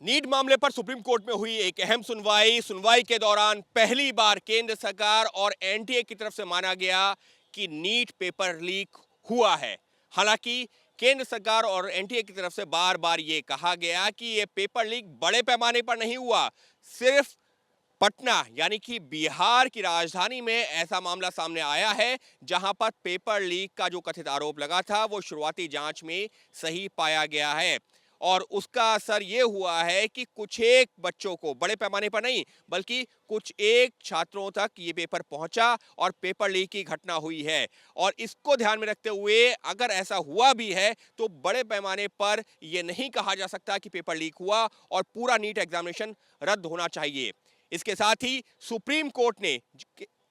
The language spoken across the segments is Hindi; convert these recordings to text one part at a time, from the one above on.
नीट मामले पर सुप्रीम कोर्ट में हुई एक अहम सुनवाई के दौरान पहली बार केंद्र सरकार और एनटीए की तरफ से माना गया कि नीट पेपर लीक हुआ है। हालांकि केंद्र सरकार और एनटीए की तरफ से बार बार ये कहा गया कि ये पेपर लीक बड़े पैमाने पर नहीं हुआ, सिर्फ पटना यानी कि बिहार की राजधानी में ऐसा मामला सामने आया है जहां पर पेपर लीक का जो कथित आरोप लगा था वो शुरुआती जांच में सही पाया गया है और उसका असर ये हुआ है कि कुछ एक बच्चों को, बड़े पैमाने पर नहीं बल्कि कुछ एक छात्रों तक ये पेपर पहुंचा और पेपर लीक की घटना हुई है। और इसको ध्यान में रखते हुए अगर ऐसा हुआ भी है तो बड़े पैमाने पर यह नहीं कहा जा सकता कि पेपर लीक हुआ और पूरा नीट एग्जामिनेशन रद्द होना चाहिए। इसके साथ ही सुप्रीम कोर्ट ने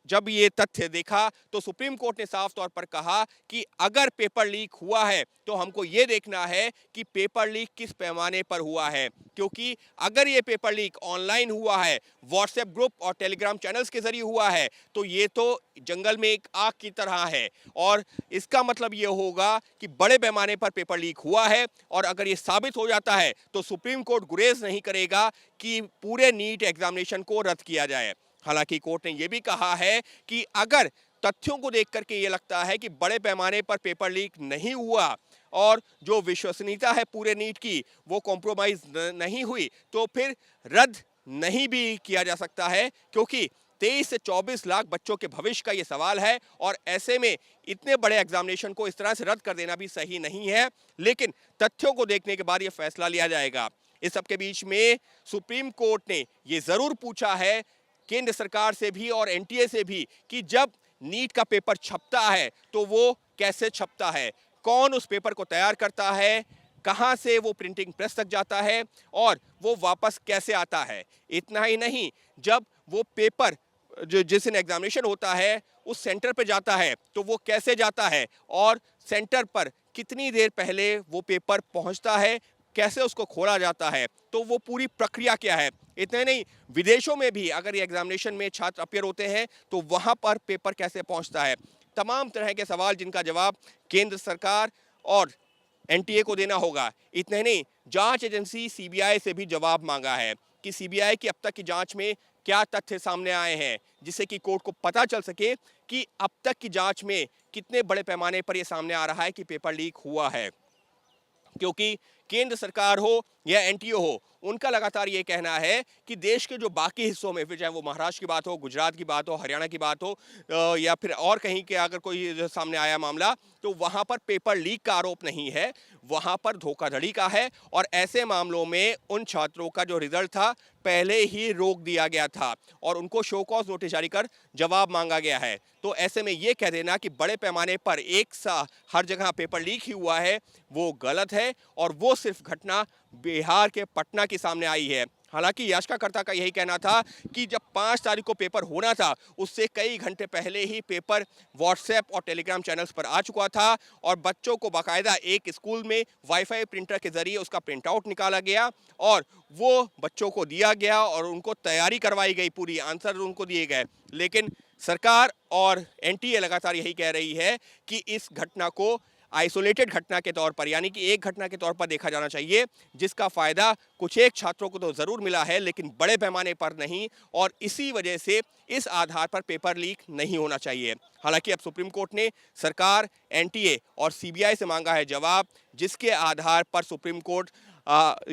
जब ये तथ्य देखा तो सुप्रीम कोर्ट ने साफ तौर पर कहा कि अगर पेपर लीक हुआ है तो हमको ये देखना है कि पेपर लीक किस पैमाने पर हुआ है, क्योंकि अगर ये पेपर लीक ऑनलाइन हुआ है, व्हाट्सएप ग्रुप और टेलीग्राम चैनल्स के जरिए हुआ है तो ये तो जंगल में एक आग की तरह है और इसका मतलब ये होगा कि बड़े पैमाने पर पेपर लीक हुआ है। और अगर ये साबित हो जाता है तो सुप्रीम कोर्ट गुरेज नहीं करेगा कि पूरे नीट एग्जामिनेशन को रद्द किया जाए। हालांकि कोर्ट ने यह भी कहा है कि अगर तथ्यों को देख करके ये लगता है कि बड़े पैमाने पर पेपर लीक नहीं हुआ और जो विश्वसनीयता है पूरे नीट की वो कॉम्प्रोमाइज नहीं हुई तो फिर रद्द नहीं भी किया जा सकता है, क्योंकि 23 से 24 लाख बच्चों के भविष्य का ये सवाल है और ऐसे में इतने बड़े एग्जामिनेशन को इस तरह से रद्द कर देना भी सही नहीं है। लेकिन तथ्यों को देखने के बाद ये फैसला लिया जाएगा। इस सबके बीच में सुप्रीम कोर्ट ने ये जरूर पूछा है केंद्र सरकार से भी और एनटीए से भी कि जब नीट का पेपर छपता है तो वो कैसे छपता है, कौन उस पेपर को तैयार करता है, कहां से वो प्रिंटिंग प्रेस तक जाता है और वो वापस कैसे आता है। इतना ही नहीं, जब वो पेपर जो जिस दिन एग्जामिनेशन होता है उस सेंटर पर जाता है तो वो कैसे जाता है और सेंटर पर कितनी देर पहले वो पेपर पहुंचता है, कैसे उसको खोला जाता है, तो वो पूरी प्रक्रिया क्या है। इतने नहीं, विदेशों में भी अगर ये एग्जामिनेशन में छात्र अपियर होते हैं तो वहां पर पेपर कैसे पहुंचता है। तमाम तरह के सवाल जिनका जवाब केंद्र सरकार और एनटीए को देना होगा। इतने नहीं, जांच एजेंसी सीबीआई से भी जवाब मांगा है कि सीबीआई की अब तक की जांच में क्या तथ्य सामने आए हैं जिससे कि कोर्ट को पता चल सके कि अब तक की जांच में कितने बड़े पैमाने पर यह सामने आ रहा है कि पेपर लीक हुआ है। क्योंकि केंद्र सरकार हो या एनटीए हो, उनका लगातार ये कहना है कि देश के जो बाकी हिस्सों में, फिर चाहे वो महाराष्ट्र की बात हो, गुजरात की बात हो, हरियाणा की बात हो या फिर और कहीं के अगर कोई सामने आया मामला, तो वहां पर पेपर लीक का आरोप नहीं है, वहां पर धोखाधड़ी का है। और ऐसे मामलों में उन छात्रों का जो रिजल्ट था पहले ही रोक दिया गया था और उनको शो कॉज नोटिस जारी कर जवाब मांगा गया है। तो ऐसे में ये कह देना कि बड़े पैमाने पर एक सा हर जगह पेपर लीक ही हुआ है वो गलत है और वो सिर्फ घटना बिहार के पटना की सामने आई है। हालांकि याचिकाकर्ता का यही कहना था कि जब 5 तारीख को पेपर होना था उससे कई घंटे पहले ही पेपर व्हाट्सएप और टेलीग्राम चैनल्स पर आ चुका था और बच्चों को बाकायदा एक स्कूल में वाईफाई प्रिंटर के जरिए उसका प्रिंट आउट निकाला गया और वो बच्चों को दिया गया और उनको तैयारी करवाई गई, पूरी आंसर उनको दिए गए। लेकिन सरकार और एनटीए लगातार यही कह रही है कि इस घटना को आइसोलेटेड घटना के तौर पर, यानी कि एक घटना के तौर पर देखा जाना चाहिए जिसका फायदा कुछ एक छात्रों को तो जरूर मिला है लेकिन बड़े पैमाने पर नहीं, और इसी वजह से इस आधार पर पेपर लीक नहीं होना चाहिए। हालांकि अब सुप्रीम कोर्ट ने सरकार, एनटीए और सीबीआई से मांगा है जवाब, जिसके आधार पर सुप्रीम कोर्ट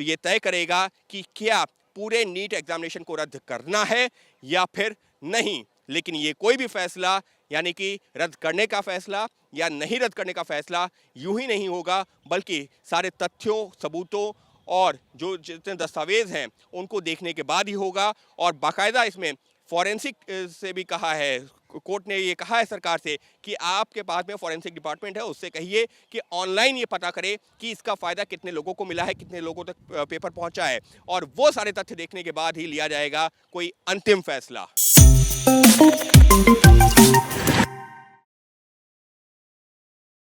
ये तय करेगा कि क्या पूरे नीट एग्जामिनेशन को रद्द करना है या फिर नहीं। लेकिन ये कोई भी फैसला, यानी कि रद्द करने का फैसला या नहीं रद्द करने का फैसला यूं ही नहीं होगा, बल्कि सारे तथ्यों, सबूतों और जो जितने दस्तावेज हैं उनको देखने के बाद ही होगा। और बाकायदा इसमें फॉरेंसिक से भी कहा है, कोर्ट ने ये कहा है सरकार से कि आपके पास में फॉरेंसिक डिपार्टमेंट है, उससे कहिए कि ऑनलाइन ये पता करे कि इसका फायदा कितने लोगों को मिला है, कितने लोगों तक पेपर पहुंचा है, और वो सारे तथ्य देखने के बाद ही लिया जाएगा कोई अंतिम फैसला।